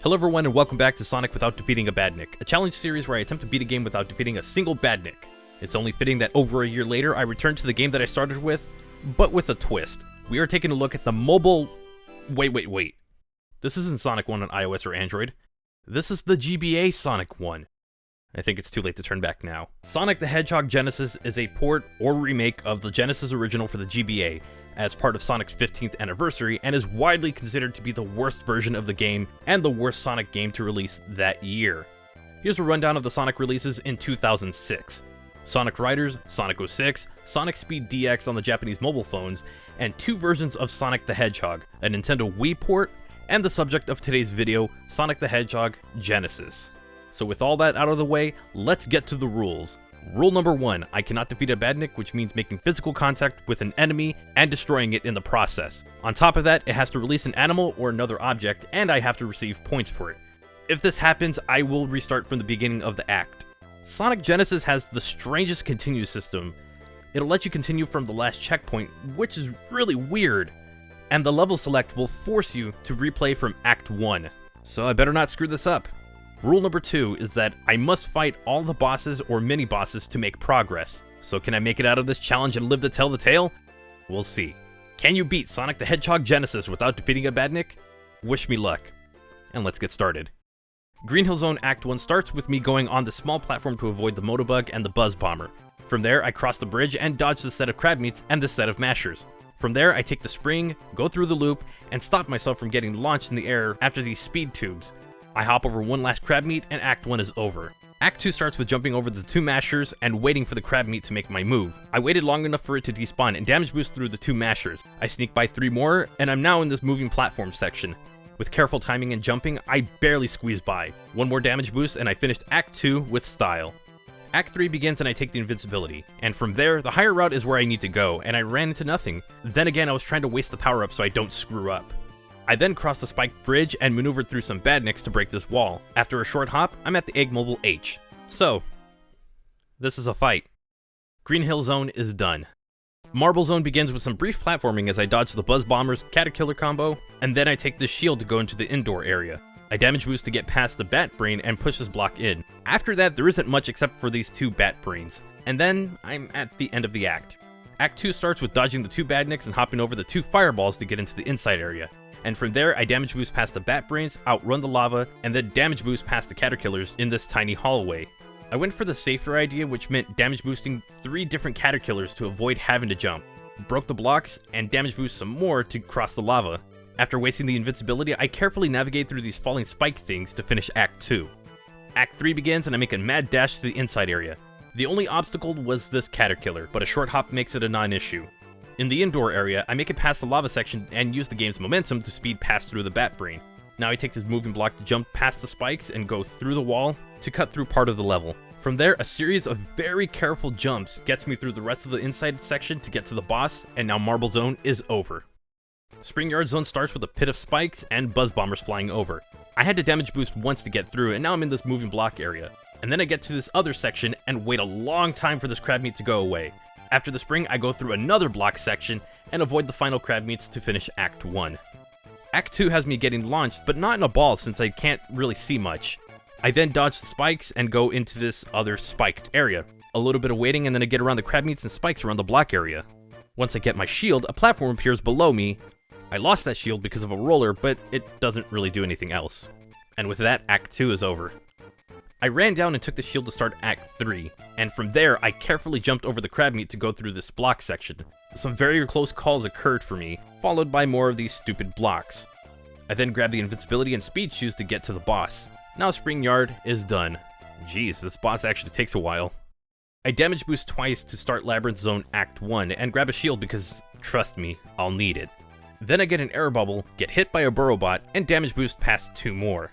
Hello everyone and welcome back to Sonic Without Defeating a Badnik, a challenge series where I attempt to beat a game without defeating a single Badnik. It's only fitting that over a year later I return to the game that I started with, but with a twist. We are taking a look at the mobile... Wait. This isn't Sonic 1 on iOS or Android. This is the GBA Sonic 1. I think it's too late to turn back now. Sonic the Hedgehog Genesis is a port or remake of the Genesis original for the GBA, as part of Sonic's 15th anniversary, and is widely considered to be the worst version of the game and the worst Sonic game to release that year. Here's a rundown of the Sonic releases in 2006. Sonic Riders, Sonic 06, Sonic Speed DX on the Japanese mobile phones, and two versions of Sonic the Hedgehog, a Nintendo Wii port, and the subject of today's video, Sonic the Hedgehog Genesis. So with all that out of the way, let's get to the rules. Rule number 1, I cannot defeat a Badnik, which means making physical contact with an enemy and destroying it in the process. On top of that, it has to release an animal or another object, and I have to receive points for it. If this happens, I will restart from the beginning of the act. Sonic Genesis has the strangest continue system. It'll let you continue from the last checkpoint, which is really weird. And the level select will force you to replay from Act 1. So I better not screw this up. Rule number 2 is that I must fight all the bosses or mini-bosses to make progress. So can I make it out of this challenge and live to tell the tale? We'll see. Can you beat Sonic the Hedgehog Genesis without defeating a Badnik? Wish me luck. And let's get started. Green Hill Zone Act 1 starts with me going on the small platform to avoid the Motobug and the Buzz Bomber. From there, I cross the bridge and dodge the set of crab meats and the set of mashers. From there, I take the spring, go through the loop, and stop myself from getting launched in the air after these speed tubes. I hop over one last crab meat and Act 1 is over. Act 2 starts with jumping over the two mashers and waiting for the crab meat to make my move. I waited long enough for it to despawn and damage boost through the two mashers. I sneak by 3 more, and I'm now in this moving platform section. With careful timing and jumping, I barely squeeze by. One more damage boost and I finished Act 2 with style. Act 3 begins and I take the invincibility, and from there, the higher route is where I need to go, and I ran into nothing. Then again, I was trying to waste the power up so I don't screw up. I then crossed the spiked bridge and maneuvered through some Badniks to break this wall. After a short hop, I'm at the Egg Mobile H. So, this is a fight. Green Hill Zone is done. Marble Zone begins with some brief platforming as I dodge the Buzz Bomber's Caterkiller combo, and then I take the shield to go into the indoor area. I damage boost to get past the Bat Brain and push this block in. After that, there isn't much except for these two Bat Brains. And then, I'm at the end of the act. Act 2 starts with dodging the two Badniks and hopping over the two Fireballs to get into the inside area. And from there, I damage boost past the Bat Brains, outrun the lava, and then damage boost past the Caterkillers in this tiny hallway. I went for the safer idea, which meant damage boosting 3 different Caterkillers to avoid having to jump. Broke the blocks, and damage boost some more to cross the lava. After wasting the invincibility, I carefully navigate through these falling spike things to finish Act 2. Act 3 begins, and I make a mad dash to the inside area. The only obstacle was this Caterkiller, but a short hop makes it a non-issue. In the indoor area, I make it past the lava section and use the game's momentum to speed past through the Bat Brain. Now I take this moving block to jump past the spikes and go through the wall to cut through part of the level. From there, a series of very careful jumps gets me through the rest of the inside section to get to the boss, and now Marble Zone is over. Spring Yard Zone starts with a pit of spikes and Buzz Bombers flying over. I had to damage boost once to get through, and now I'm in this moving block area. And then I get to this other section and wait a long time for this crab meat to go away. After the spring, I go through another block section and avoid the final crab meats to finish Act 1. Act 2 has me getting launched, but not in a ball since I can't really see much. I then dodge the spikes and go into this other spiked area. A little bit of waiting and then I get around the crab meats and spikes around the block area. Once I get my shield, a platform appears below me. I lost that shield because of a roller, but it doesn't really do anything else. And with that, Act 2 is over. I ran down and took the shield to start Act 3, and from there, I carefully jumped over the crab meat to go through this block section. Some very close calls occurred for me, followed by more of these stupid blocks. I then grabbed the invincibility and speed shoes to get to the boss. Now Spring Yard is done. Jeez, this boss actually takes a while. I damage boost twice to start Labyrinth Zone Act 1, and grab a shield because, trust me, I'll need it. Then I get an air bubble, get hit by a burrow bot, and damage boost past 2 more.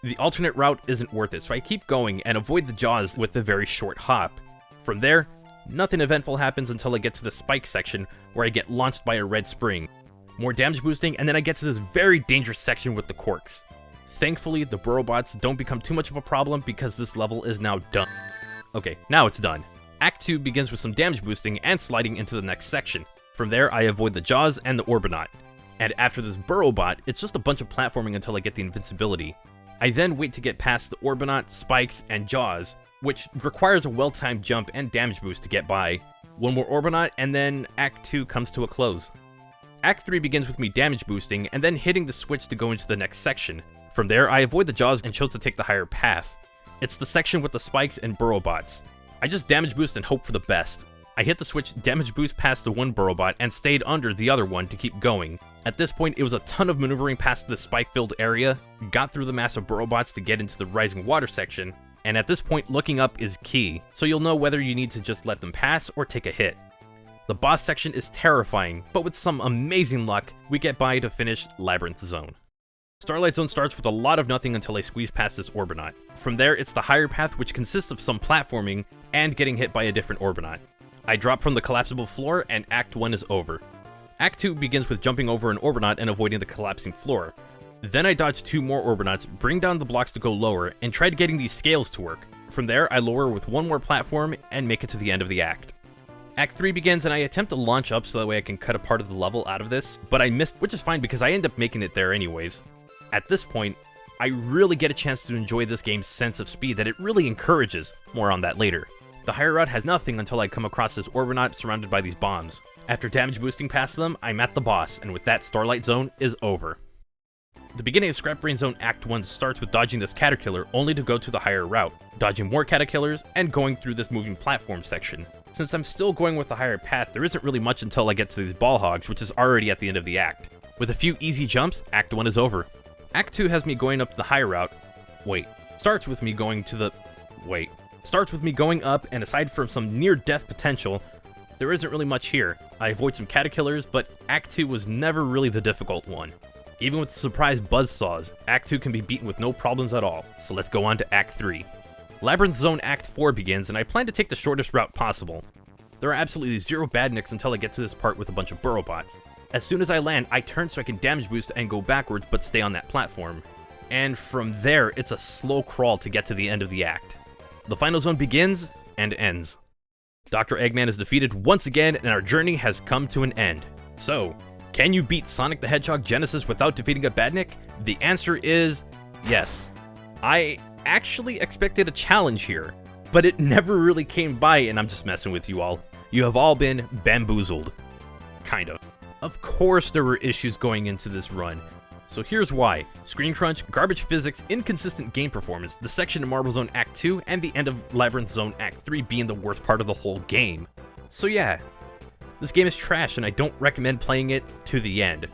The alternate route isn't worth it, so I keep going and avoid the jaws with a very short hop. From there, nothing eventful happens until I get to the spike section, where I get launched by a red spring. More damage boosting, and then I get to this very dangerous section with the corks. Thankfully, the burrow bots don't become too much of a problem because this level is now done. Okay, now it's done. Act 2 begins with some damage boosting and sliding into the next section. From there, I avoid the jaws and the Orbinaut. And after this burrow bot, it's just a bunch of platforming until I get the invincibility. I then wait to get past the Orbinaut, Spikes, and Jaws, which requires a well-timed jump and damage boost to get by. One more Orbinaut, and then Act 2 comes to a close. Act 3 begins with me damage boosting, and then hitting the switch to go into the next section. From there, I avoid the Jaws and chose to take the higher path. It's the section with the Spikes and burrow bots. I just damage boost and hope for the best. I hit the switch, damage boost past the one burrow bot, and stayed under the other one to keep going. At this point, it was a ton of maneuvering past the spike-filled area, got through the massive burrow bots to get into the rising water section, and at this point, looking up is key, so you'll know whether you need to just let them pass or take a hit. The boss section is terrifying, but with some amazing luck, we get by to finish Labyrinth Zone. Starlight Zone starts with a lot of nothing until I squeeze past this Orbinaut. From there, it's the higher path, which consists of some platforming and getting hit by a different Orbinaut. I drop from the collapsible floor, and Act 1 is over. Act 2 begins with jumping over an Orbinaut and avoiding the collapsing floor. Then I dodge 2 more Orbinauts, bring down the blocks to go lower, and tried getting these scales to work. From there, I lower with one more platform and make it to the end of the act. Act 3 begins, and I attempt to launch up so that way I can cut a part of the level out of this, but I missed, which is fine because I end up making it there anyways. At this point, I really get a chance to enjoy this game's sense of speed that it really encourages. More on that later. The higher route has nothing until I come across this Orbinaut surrounded by these bombs. After damage boosting past them, I'm at the boss, and with that, Starlight Zone is over. The beginning of Scrap Brain Zone Act 1 starts with dodging this caterpillar only to go to the higher route, dodging more caterpillars, and going through this moving platform section. Since I'm still going with the higher path, there isn't really much until I get to these ball hogs, which is already at the end of the act. With a few easy jumps, Act 1 is over. Act 2 has me going up the higher route. Starts with me going up, and aside from some near-death potential, there isn't really much here. I avoid some caterpillars, but Act 2 was never really the difficult one. Even with the surprise buzzsaws, Act 2 can be beaten with no problems at all, so let's go on to Act 3. Labyrinth Zone Act 4 begins, and I plan to take the shortest route possible. There are absolutely zero Badniks until I get to this part with a bunch of burrow bots. As soon as I land, I turn so I can damage boost and go backwards but stay on that platform. And from there, it's a slow crawl to get to the end of the act. The final zone begins and ends. Dr. Eggman is defeated once again, and our journey has come to an end. So, can you beat Sonic the Hedgehog Genesis without defeating a Badnik? The answer is yes. I actually expected a challenge here, but it never really came by, and I'm just messing with you all. You have all been bamboozled. Kind of. Of course there were issues going into this run. So here's why. Screen crunch, garbage physics, inconsistent game performance, the section in Marble Zone Act 2, and the end of Labyrinth Zone Act 3 being the worst part of the whole game. So yeah, this game is trash and I don't recommend playing it to the end.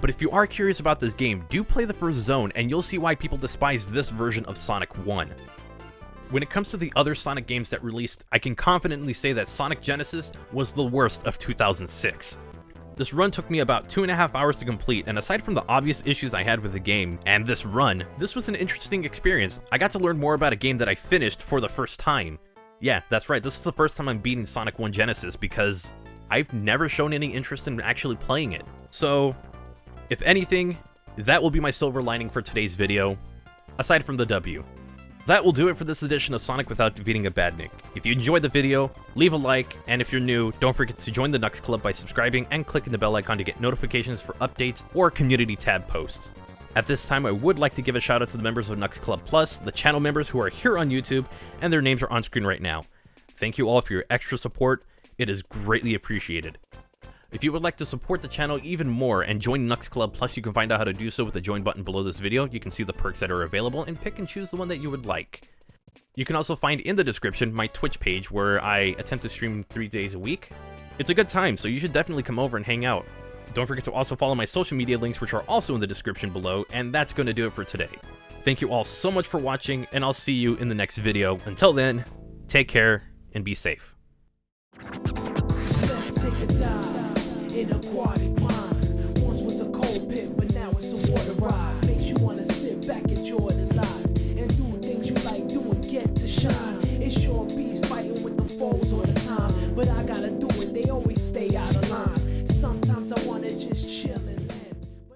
But if you are curious about this game, do play the first zone and you'll see why people despise this version of Sonic 1. When it comes to the other Sonic games that released, I can confidently say that Sonic Genesis was the worst of 2006. This run took me about 2.5 hours to complete, and aside from the obvious issues I had with the game and this run, this was an interesting experience. I got to learn more about a game that I finished for the first time. Yeah, that's right, this is the first time I'm beating Sonic 1 Genesis because I've never shown any interest in actually playing it. So, if anything, that will be my silver lining for today's video, aside from the W. That will do it for this edition of Sonic Without Defeating a Badnik. If you enjoyed the video, leave a like, and if you're new, don't forget to join the Knux Club by subscribing and clicking the bell icon to get notifications for updates or community tab posts. At this time, I would like to give a shout out to the members of Knux Club Plus, the channel members who are here on YouTube, and their names are on screen right now. Thank you all for your extra support, it is greatly appreciated. If you would like to support the channel even more and join Knux Club Plus, you can find out how to do so with the join button below this video. You can see the perks that are available and pick and choose the one that you would like. You can also find in the description my Twitch page where I attempt to stream 3 days a week. It's a good time, so you should definitely come over and hang out. Don't forget to also follow my social media links, which are also in the description below, and that's going to do it for today. Thank you all so much for watching, and I'll see you in the next video. Until then, take care and be safe. Let's take a dive in aquatic mind. Once was a cold pit, but now it's a water ride.